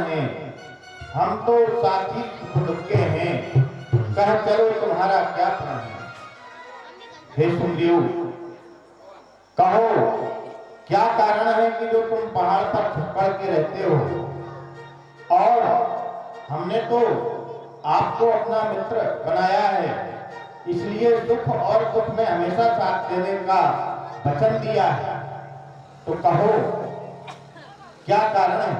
है, हम तो साथी खुद के हैं, कह चलो तुम्हारा क्या प्रण है। हे सुग्रीव, कहो क्या कारण है कि जो तुम पहाड़ पर छुपकर के रहते हो और हमने तो आपको अपना मित्र बनाया है, इसलिए सुख और दुख में हमेशा साथ देने का वचन दिया है, तो कहो क्या कारण है।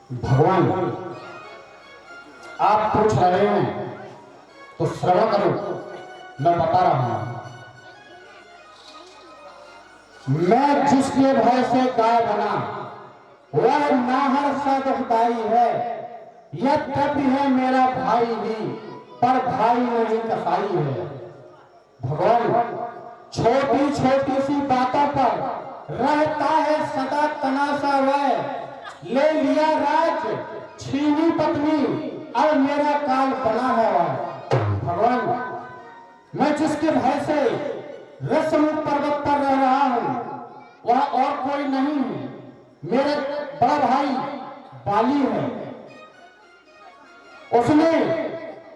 भगवान आप पूछ रहे हैं तो श्रवण करो, मैं बता रहा हूं। मैं जिसके भय से गाय बना वह नाहर सा दुखदाई है, यद्यपि है मेरा भाई भी पर भाई नहीं कसाई है। भगवान छोटी छोटी सी बातों पर रहता है सदा तनासा, वह ले लिया राज छीनी पत्नी अब मेरा काल बना है वह। भगवान मैं जिसके भय से रसमुख पर्वत पर रह रहा हूं वह और कोई नहीं है, मेरे बड़ा भाई बाली है। उसने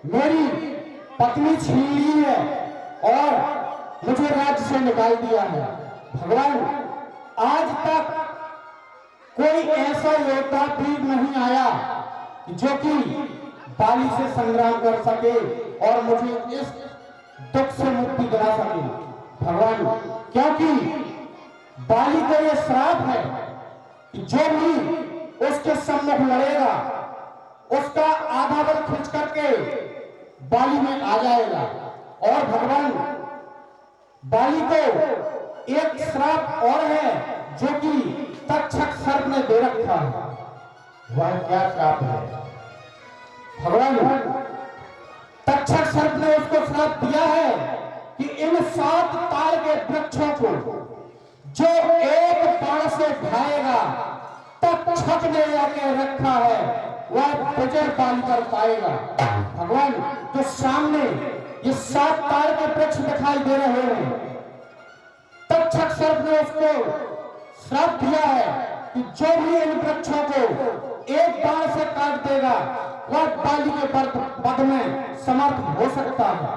मेरी पत्नी छीन ली है और मुझे राज्य से निकाल दिया है। भगवान आज तक कोई ऐसा योद्धा वीर नहीं आया जो कि बाली से संग्राम कर सके और मुझे इस दुख से मुक्ति दिला सके। भगवान क्योंकि बाली का यह श्राप है कि जो भी उसके सम्मुख लड़ेगा उसका आधा बल खींच करके बाली में आ जाएगा। और भगवान बाली को एक श्राप और है जो कि तक्षक सर्प ने दे रखा है। वह क्या श्राप है। भगवान तक्षक सर्प ने उसको श्राप दिया है कि इन 7 ताल के वृक्षों को जो एक बाण से ढाएगा तक्षक ने आके रखा है वह विजय पाल कर पाएगा। भगवान तो सामने ये 7 ताल के वृक्ष दिखाई दे रहे हैं, तक्षक सर्प ने उसको श्राप दिया है कि जो भी इन वृक्षों को एक बाण से काट देगा वह बाली के पद में समर्थ हो सकता है।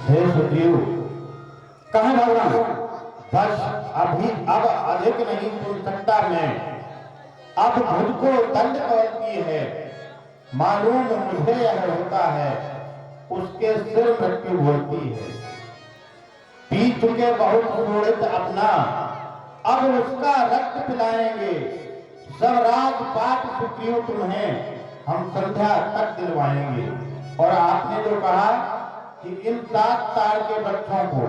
हे सुग्रीव, कहा भगवान बस अभी अब अधिक नहीं सुन सकता मैं, अब मुझको दंड करती है, मालूम मुझे यह होता है उसके सिर मृत्यु होती है। पी चुके बहुत शोणित अपना, अब उसका रक्त पिलाएंगे, सब राजपाट सुग्रीव तुम्हें हम संध्या तक दिलवाएंगे। और आपने जो कहा कि इन 7 ताड़ के वृक्षों को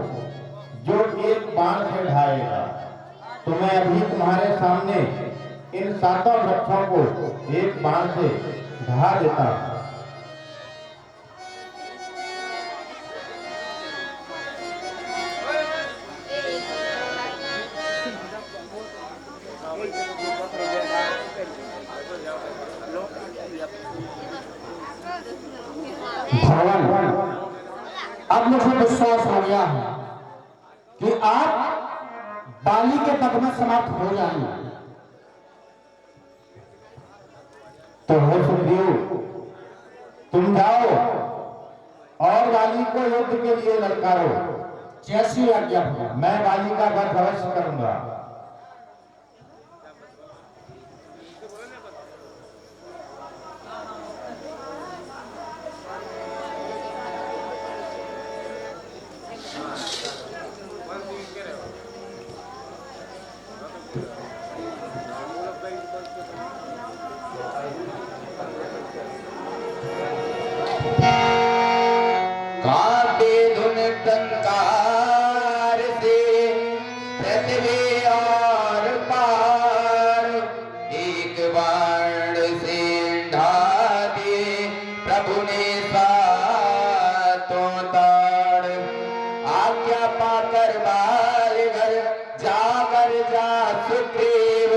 जो एक बाण से ढाएगा, तो मैं अभी तुम्हारे सामने इन 7 वृक्षों को एक बाण से ढा देता हूं। भगवान अब मुझे विश्वास हो गया है कि आप बाली के पद में समाप्त हो जाएंगे। तो हो सुग्रीव, तुम जाओ और बाली को युद्ध के लिए ललकारो। जैसी आज्ञा हो। मैं बाली का वध अवश्य करूंगा। कांपे धुन टंकार से पृथ्वी और पार, एक बाण से ढा दे प्रभु ने 7 ताड़। आज्ञा पाकर बाल घर जाकर जा सुग्रीव,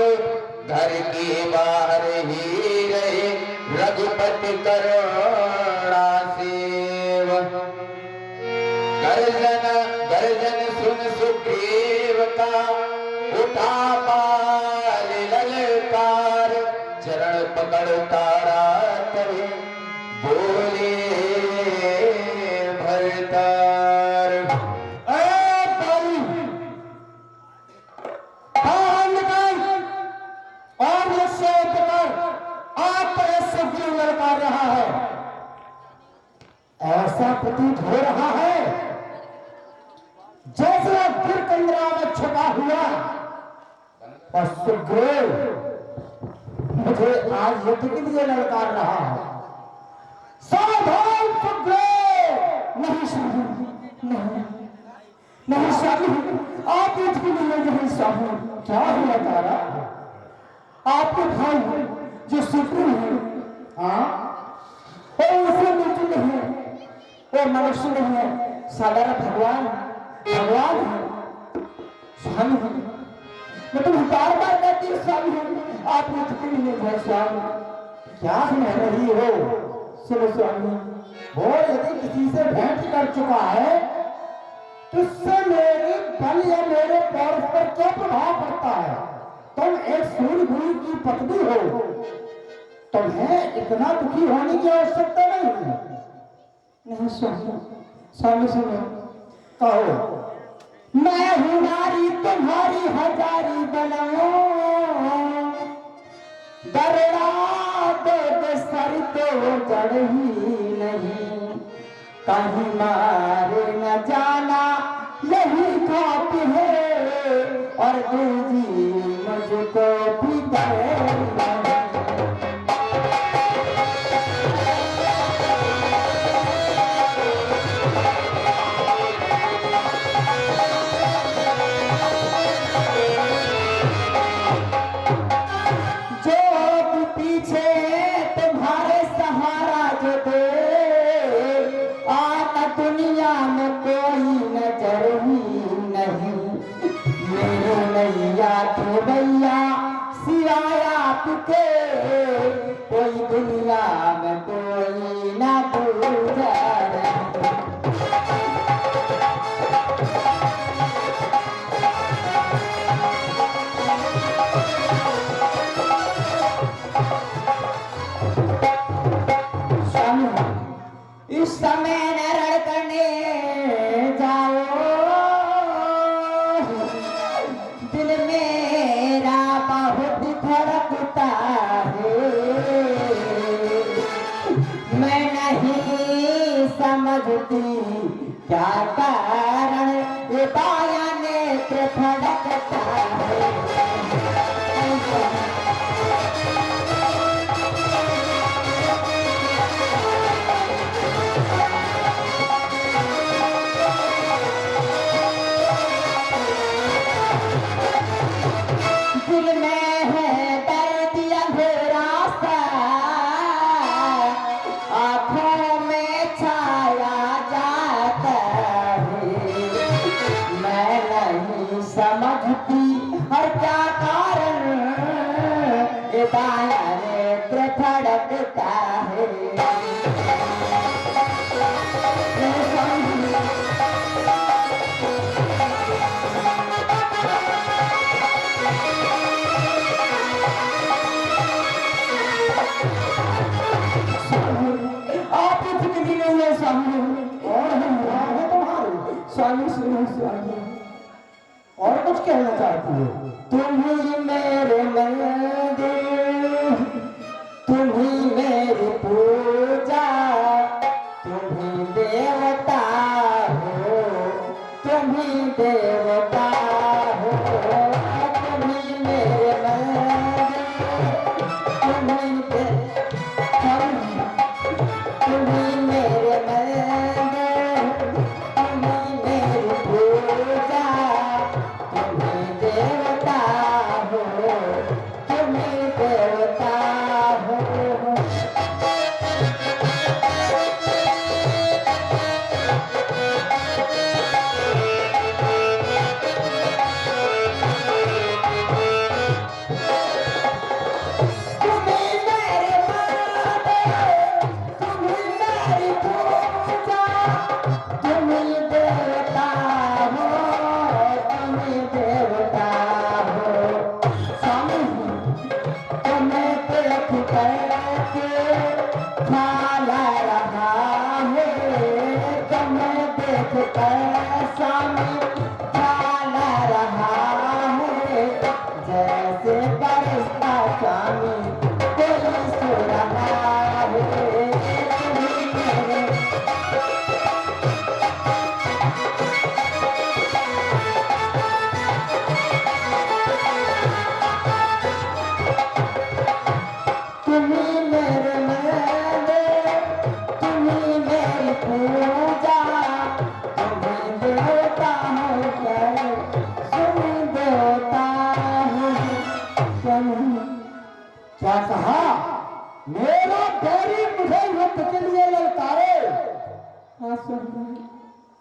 घर के बाहर ही रहे रघुपति करुणा सेव। गर्जन गर्जन सुन सुग्रीव का उठा पाल ललकार, चरण पकड़ तारा करे, बोले भरतार। और मुझसे उठकर आप ऐसे क्यों ललकार रहा है? ऐसा प्रतीत हो रहा है जैसे गिर कंदरा में छुपा हुआ और सुग्रीव मुझे आज युद्ध के लिए ललकार रहा है। सावधान सुग्रीव! नहीं स्वामी, नहीं नहीं स्वामी, आप युद्ध के लिए नहीं स्वामी। क्या हुआ तारा? आपके भाई जो सुग्रीव है, हाँ, वो उसे मृत्यु नहीं है, वो मनुष्य नहीं है, साधारण भगवान भगवान है। स्वामी मैं तुम्हें बार बार कहती हूँ स्वामी, आप युद्ध के लिए है स्वामी। क्या सुन रही हो? सुनो स्वामी, वो यदि किसी से भेंट कर चुका है तो उससे मेरे बल या मेरे पौर पर क्या प्रभाव पड़ता है? तुम एक सूर्यभूमि की पत्नी हो, तुम्हें इतना दुखी होने की आवश्यकता नहीं है। नहीं स्वामी, स्वामी सुनो, कहो मैं हूँ नारी तुम्हारी हजारी बनाओ, दरड़ा दो सर तो जड़ ही नहीं, कहीं मारे न जाना यही खाप है, और दूजी मुझको भी करे। भैया सिवाय आपके कोई दुनिया में कोई ना गुजर। इस समय नरण करने जाओ, दिल मेरा बहुत धड़कता है, मैं नहीं समझती क्या कारण ये बाया नेत्र फड़कता है। दिल में है दर्द अंधेरा सा, आँखों में छाया जाता है, मैं नहीं समझती हर क्या कारण ये बाया नेत्र फड़कता है। स्वामी सुनो स्वामी, और कुछ कहना चाहती हो? तुम ही मेरे मंदिर, तुम ही मेरी पूजा, तुम ही देवता हो, तुम ही देवता हो, तुम ही मेरे मंदिर, तुम ही मेरे मंदिर, तुम ही देवता हो। हाँ स्वामी।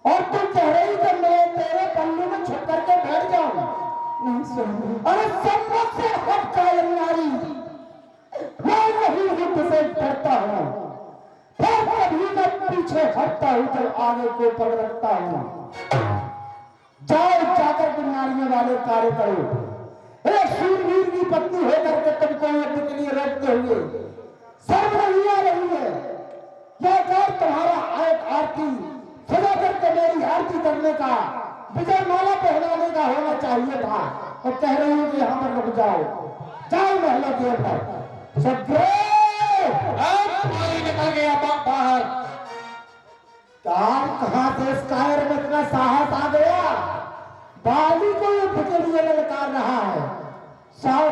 और तू कह रही कि मैं तेरे पल्लू में छुप करके बैठ जाऊं? नहीं स्वामी। अरे सम्मुख से हट कायर नारी, मैं नहीं हूं तुझसे डरता हूं, फिर कभी मैं पीछे हटता हूं तो आगे को पकड़ रखता हूं। जाओ जाकर के नारियों वाले कार्य करो। एक शूरवीर की पत्नी होकर के तुमको युद्ध के लिए रोकते हुए शर्म नहीं आ रही है? यह कर तुम्हारा एक आरती सजा करके मेरी आरती करने का, विजय माला पहनाने का होना चाहिए था। और कह रही हूँ कि यहाँ पर रुक जाओ, जाओ महलों के अंदर। निकल गया बाहर। कहां से इस कायर में इतना साहस आ गया? बाली को युद्ध के लिए ललकार रहा है। साहस